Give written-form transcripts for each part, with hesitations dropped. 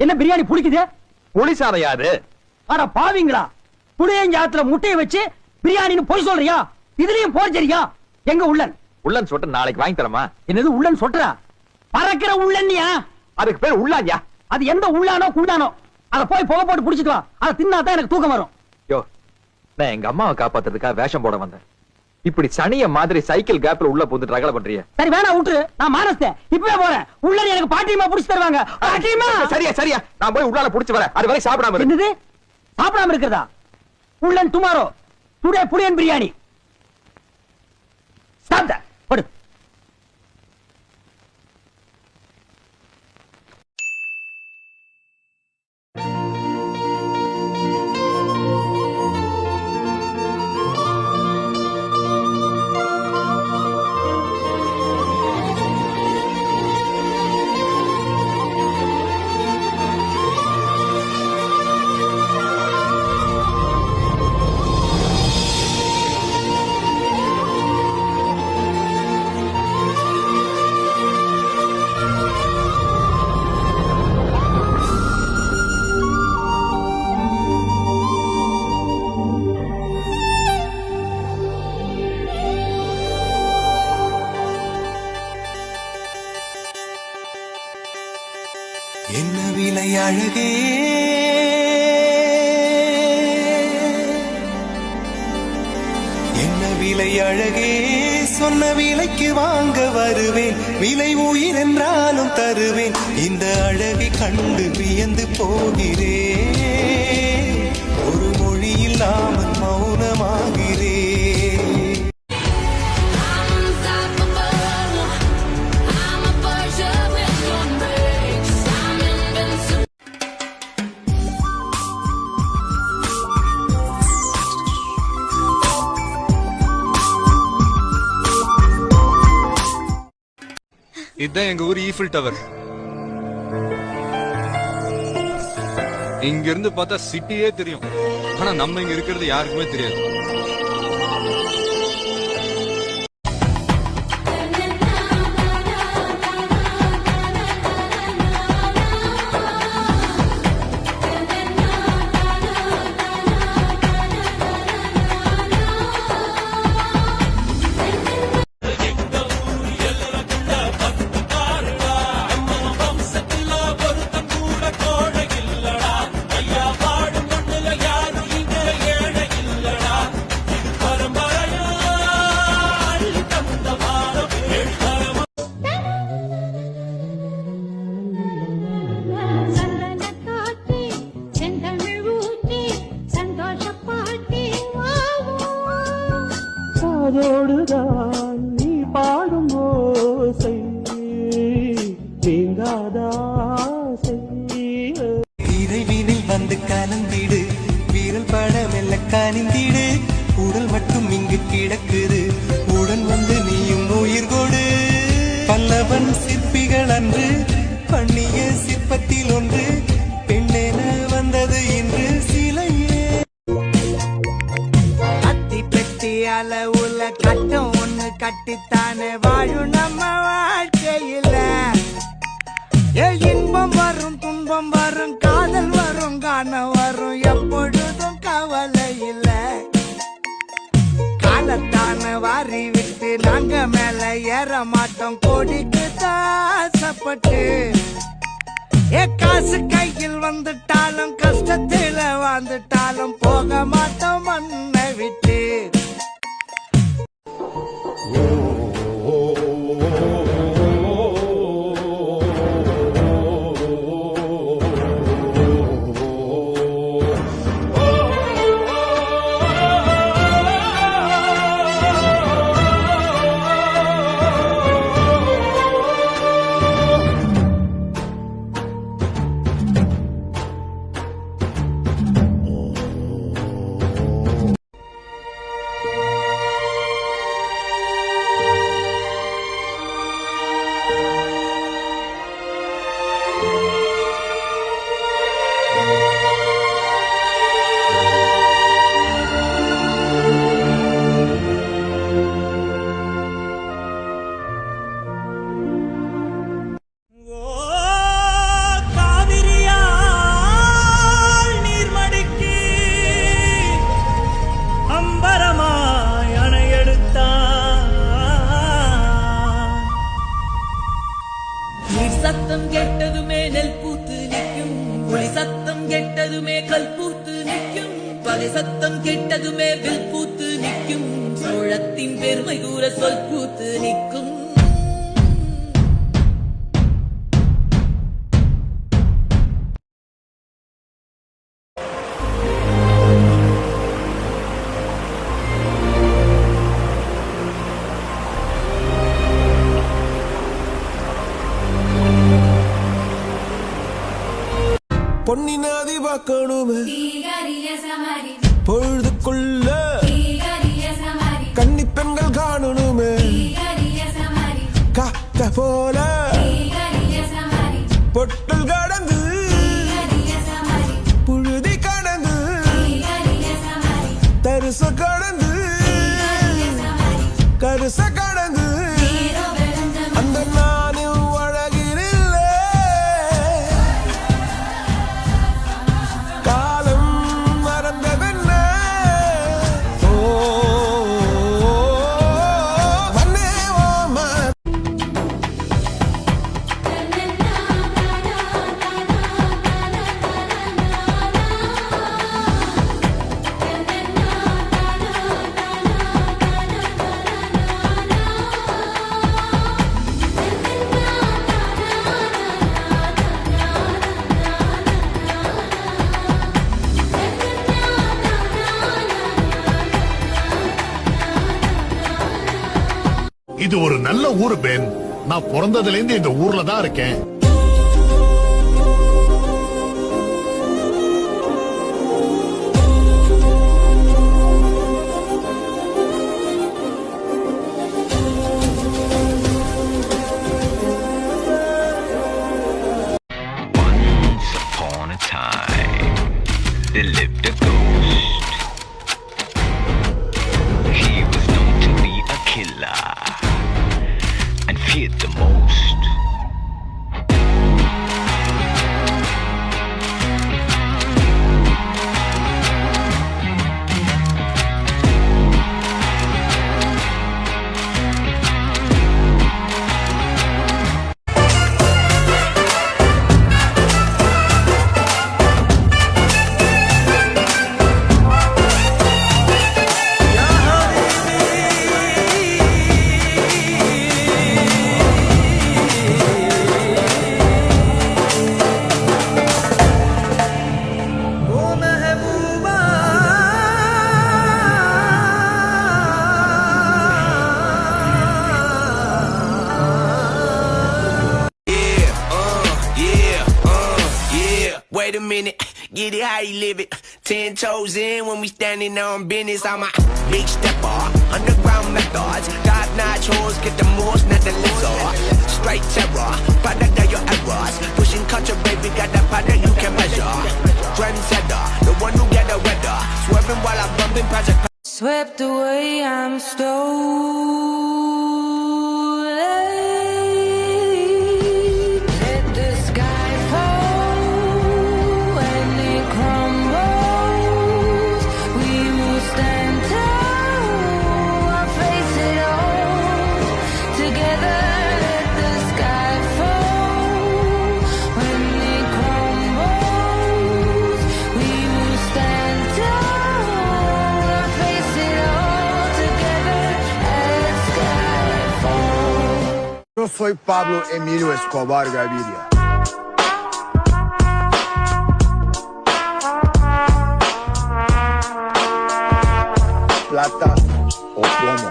என்ன பிரியாணி புளிக்குது? புளி சாதம் யாது? அட பாவிங்களா, புளியஞ்சாத்துல முட்டையை வச்சு பிரியாணின்னு பொய் சொல்றியா? இதுலயும் போர்ஜரியா? எங்க உள்ளன்? உள்ளன் சொட்டு நாளைக்கு வாங்கி தரமா? என்னது உள்ளன் சொட்டுறா? பறக்கிற உள்ளன்னியா? அதுக்கு பேர் உள்ளாயா? அது எந்த உள்ளானோ குண்டானோ, அத போய் புகை போட்டு புடிச்சிட்டு வா. அதை தின்னாதான் எனக்கு தூக்கம் வரும். யோ, நான் எங்க அம்மாவை காப்பாத்துறதுக்காக வேஷம் போட வந்தேன். இப்படி சனிய மாதிரி சைக்கிள் கேப்ல உள்ள புந்து ரகல பண்றிய. சரி வேணா விட்டு, நான் மானஸ்தேன். இப்பவே போறேன். உள்ள எனக்கு பாட்டியமா புடிச்சு தருவாங்க. பாட்டியமா சரியா சரியா, நான் போய் உள்ளால புடிச்சு வரேன். அது வரை சாப்பிடாம இரு. என்னது சாப்பிடாம இருக்கிறதா? உள்ளன் டுமாரோ, டுடே புளியன் பிரியாணி. Stop that. போடு. என்ன விலை அழகே, என்ன விலை அழகே, சொன்ன விலைக்கு வாங்க வருவேன். விலை உயிர் என்றாலும் தருவேன். இந்த அழகை கண்டு வியந்து போகிறேன். ஒரு மொழி இல்லாமல் மௌனமாகிறேன். இதுதான் எங்க ஊர் ஈஃபில் டவர். இங்க இருந்து பார்த்தா சிட்டியே தெரியும். ஆனா நம்ம இங்க இருக்கிறது யாருக்குமே தெரியாது. அதோடுதான் நீ பாடும் ஓசை நீங்காதாசை. இறைவீனில் வந்து கலந்திடு, வீரல் பட மெல்ல கனிந்திடு. உடல் மட்டும் இங்கு கிடக்குது, உடன் வந்து நீயும் உயிர் கொடு. பல்லவன் சிற்பிகள் அன்று பண்ணிய சிற்பத்தில் ஒன்று பெண்ணென வந்தது இன்று சிலையே. அத்தி பெட்டி அளவுல கட்டம் ஒண்ணு கட்டித்தானே வாழும் நம்ம வாழ்க்கையில. இன்பம் வரும் துன்பம் வரும், காதல் வரும் காணம் வரும், எப்பொழுதும் கவலை இல்ல. காலத்தான வாரி விட்டு நாங்க மேல ஏற மாட்டோம், கோடிக்கு தாசப்பட்டு. காசு கையில் வந்துட்டாலும் கஷ்டத்தில வாழ்ந்துட்டாலும் போக மாட்டோம் மண்ணை விட்டு. நீர் சத்தம் கெட்டதுமே நெல் பூத்து நிற்கும், ஒளி சத்தம் கெட்டதுமே கல் பூத்து நிற்கும், பகை சத்தம் கெட்டதுமே வில் பூத்து நிற்கும், சோழத்தின் பெருமை கூற சொல் பூத்து நிற்கும். பொன்னி நதி பார்க்கணுமே பொழுதுக்குள்ள கன்னி பெண்கள் காணணுமே காத்த போல பொட்டல் கடந்து புழுதி கடந்து தரிச கடந்து கருச கடந்து அந்த நானும் அழகினில்ல காலம் மறந்ததென்ன ஓ மன்னே ஓ இது ஒரு நல்ல ஊரு பென். நான் பிறந்ததுல இருந்து இந்த ஊர்ல தான் இருக்கேன். Once upon a time, there lived a ghost. He was known to be a killer and feared the most. Wait a minute, get it how you live it. 10 toes in when we standing on business. I'm a big stepper, underground methods. Top-notch hoes, get the most, not the lizard. Straight terror, product of your errors. Pushing culture, baby, got that powder you can measure. Trendsetter, the one who get the weather. Swerving while I'm bumping project. Swept away, I'm stolen. Let the sky fall when it crumbles. We will stand tall, I'll face it all together. Let the sky fall when it crumbles. We will stand tall, I'll face it all together. Let sky fall. Yo soy Pablo Emilio Escobar Gaviria. Plata o plomo.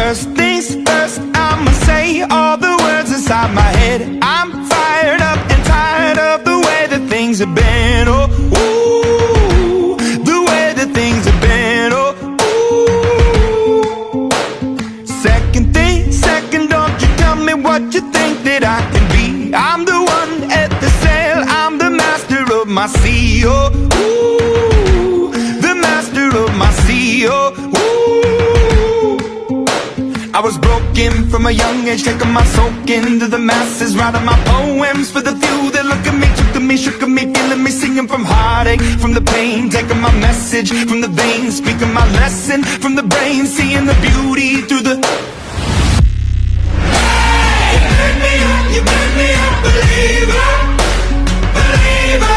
First things first, I'ma say all the words inside my head. I'm fired up and tired of the way that things have been. Oh, ooh, the way that things have been. Oh, ooh. Second thing, second, don't you tell me what you think that I can be. I'm the one at the sail, I'm the master of my sea. Oh, ooh, the master of my sea. Oh, ooh. I was broken from a young age, taking my soak into the masses, writing my poems for the few that look at me, took at me, shook at me, feeling me, singing from heartache, from the pain, taking my message from the veins, speaking my lesson from the brain, seeing the beauty through the. You made me a believer, believer.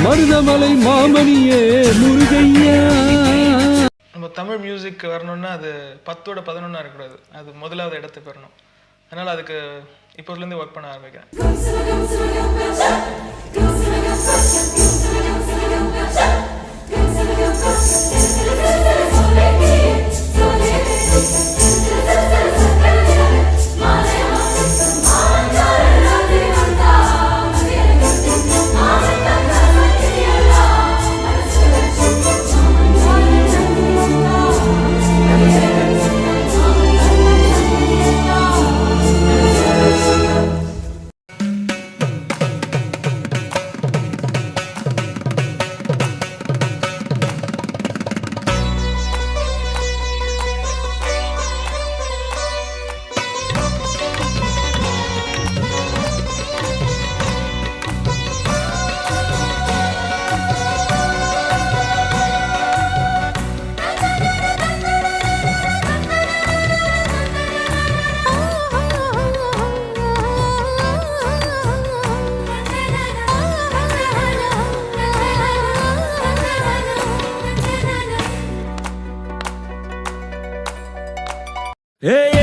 Marudhamalai மாமணியே முருகையா. நம்ம Tamil music வரணும்னா அது 10ஓட 11 இருக்கக்கூடாது, அது முதலாவது இடத்துக்கு வரணும். அதனால அதுக்கு இப்போதுலேருந்து ஒர்க் பண்ண ஆரம்பிக்கிறேன்.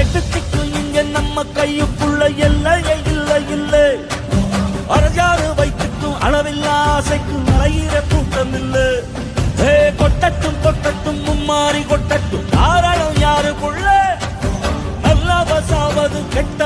எட்டுத்திக்கும் இங்க நம்ம கையுக்குள்ள எல்லையே இல்லை இல்லை. அரஜாறு வைத்துக்கும் அளவில்லா ஆசைக்கும் அலையிற கூட்டம் இல்லை. கொட்டட்டும் கொட்டட்டும் மும்மாறி கொட்டட்டும் தாராளம் யாருக்குள்ள நல்ல பசாவது கெட்ட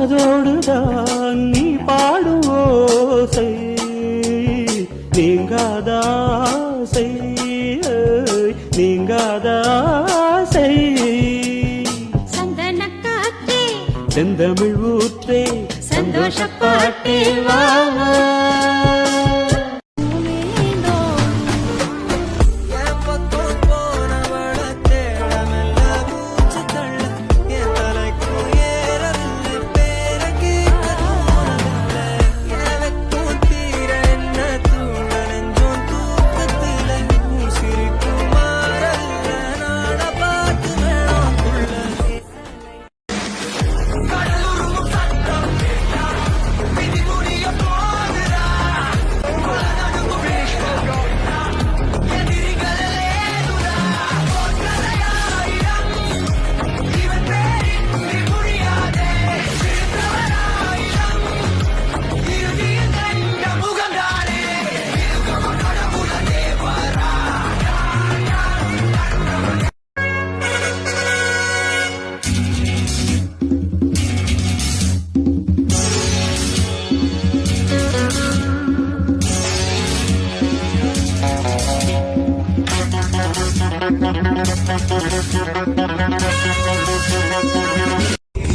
காதோடுதான் நீ பாடும் ஓசை நீங்காதாசை நீங்காதாசை சந்தன காற்றே செந்தமிழ் ஊற்றே சந்தோஷப்பாட்டே வா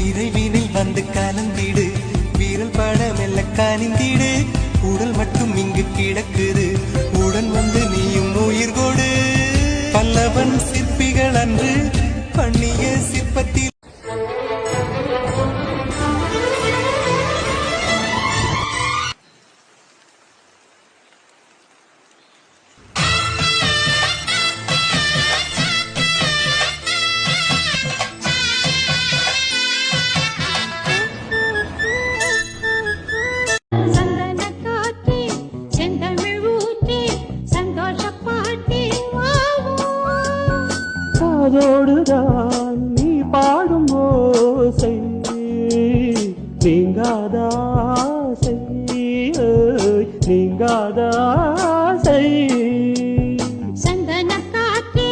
இறைவினில் வந்து கலந்திடு வீரல் பட மெல்ல கனிந்திடு உடல் மட்டும் இங்கு கிடக்குது உடன் வந்து நீயும் உயிர் கொடு பல்லவன் சிற்பிகள் அன்று பண்ணிய சிற்பத்தில் காதோடுதான் நீ பாடும் ஓசை நீங்காதாசை நீங்காதாசை சந்தன காற்றே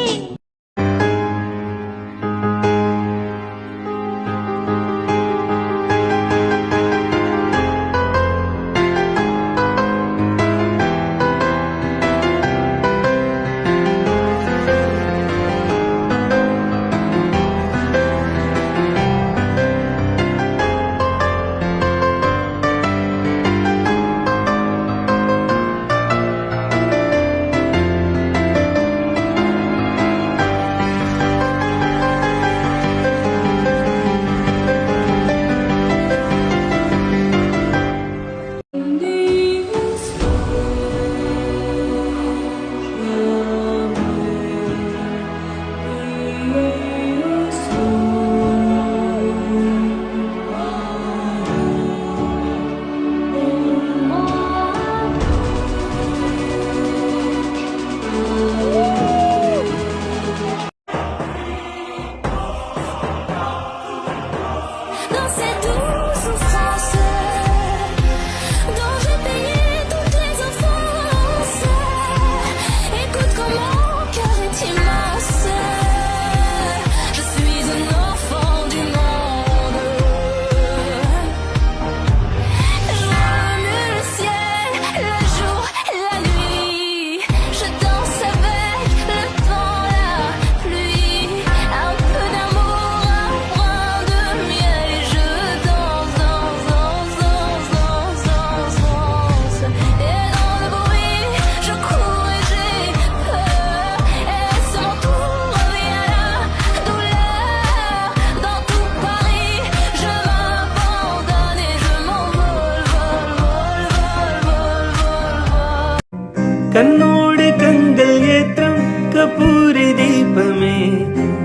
கண்ணோடு கண்கள் ஏற்றம் கபூரி தீபமே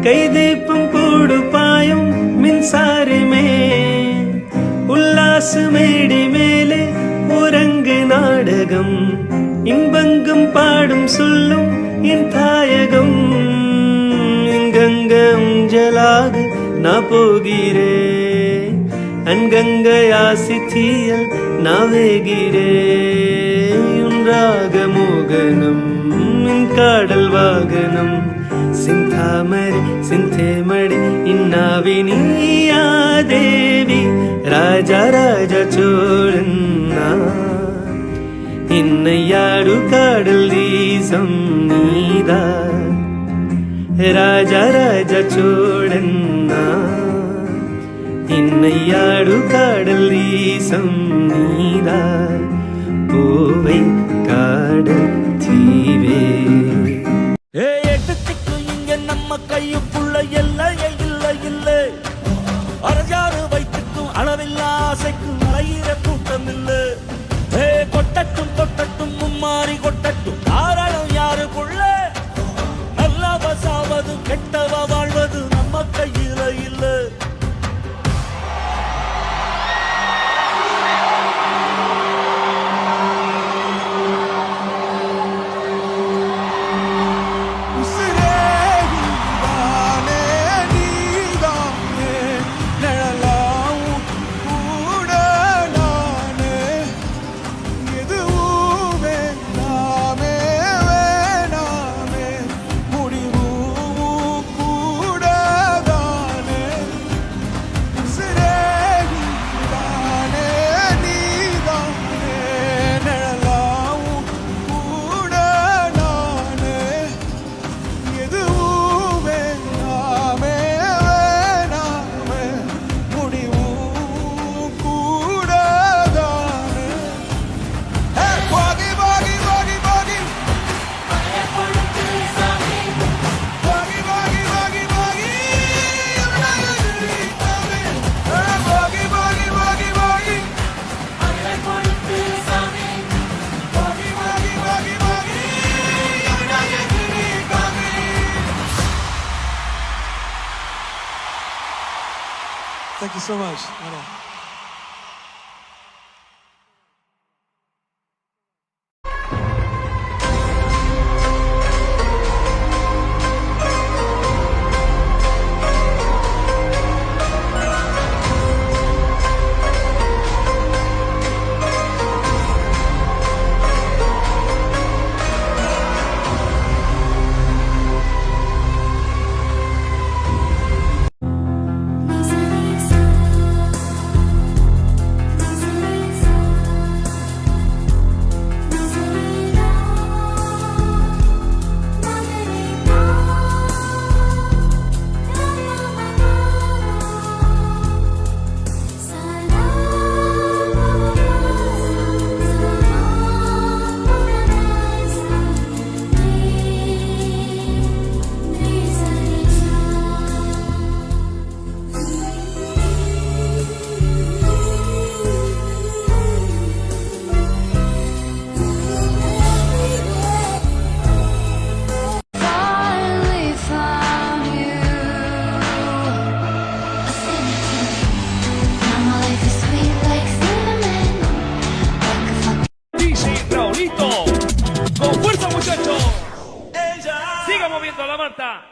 கை தீபம் போடு பாயும் மின்சாரமே உல்லாச மேடை மேலே உறங்கு நாடகம் இன்பங்கம் பாடும் சொல்லும் என் தாயகம் இங்கங்க ஊஞ்சலாக நான் போகிறேன் அங்கங்க யாசித்தியல் நான் வேகிறேன் ராகமோகனம் காடல் வாகனம் சிந்தாமரி சிந்தேமடி இன்னாவினியா தேவி ராஜராஜ சோழன் இன்னையாடு காடல் தேசம் நீதான் ராஜராஜ சோழன் இன்னையாடு காடல் தேசம் நீதான் பூவை காடல் தீவே எடுத்துக்கு இங்க நம்ம கையுக்குள்ள எல்லையே இல்லை இல்லை அரஜாறு வைத்துக்கும் அளவில்லா ஆசைக்கும் அலையிற கூட்டம் இல்லை கொட்டட்டும் கொட்டட்டும் மும்மாறி கொட்டட்டும் காரணம் யாருக்குள்ள நல்லவ சாவது கெட்டவ வாழ்வது நம்ம கையில இல்லை Thank you so much.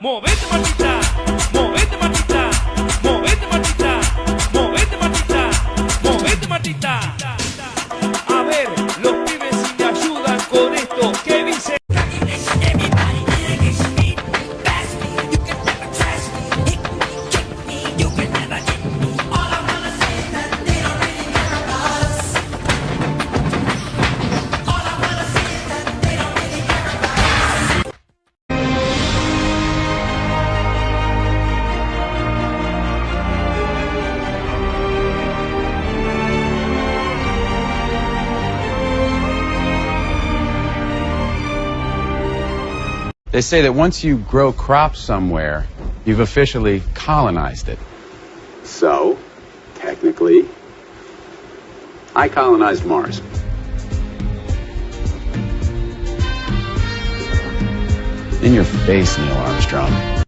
Movete Martita, movete Martita, movete Martita, movete Martita, movete Martita. A ver, los pibes si te ayudan con esto, ¿qué dice? They say that once you grow crops somewhere, you've officially colonized it. So, technically, I colonized Mars. In your face, Neil Armstrong.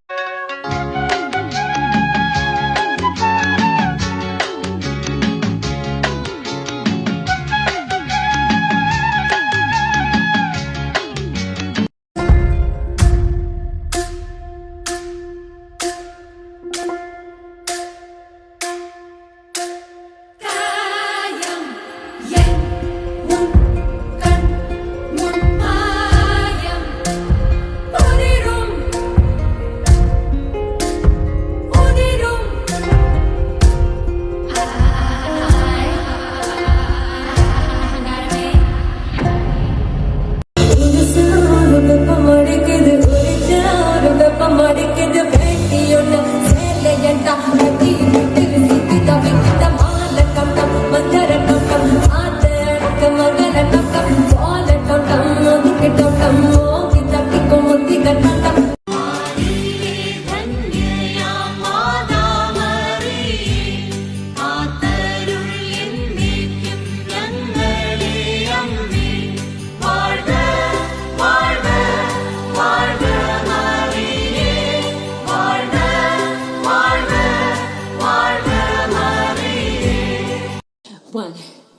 1,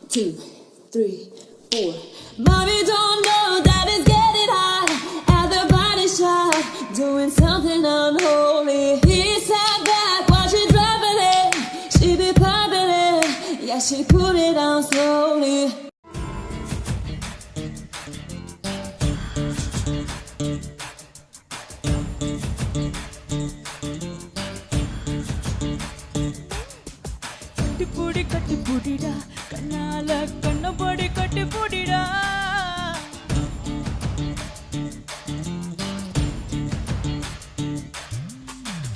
2, 3, 4. Mommy don't know that it's getting hot at the body shop, doing something unholy. He sat back while she dropping it. She be popping it, yeah, she put it on slowly. கட்டி பூடிடா கண்ணால கண்ணபடி கட்டி பூடிடா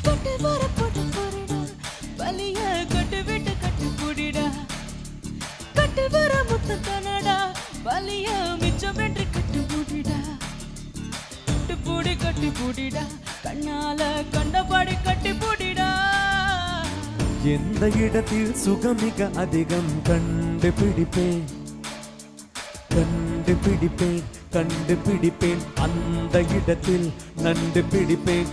கட்டி வர போட்டு போறிடா வலிய கட்டி விட்டு கட்டி பூடிடா கட்டி வர முத்து கனடா வலிய மிச்சம் என்று கட்டி பூடிடா கட்டி பூடிடா கண்ணால கண்ணபடி கட்டி பூடிடா எந்த இடத்தில் சுகமிக அதிகம் கண்டுபிடிப்பேன் கண்டுபிடிப்பேன் கண்டுபிடிப்பேன் அந்த இடத்தில் நண்டு பிடிப்பேன்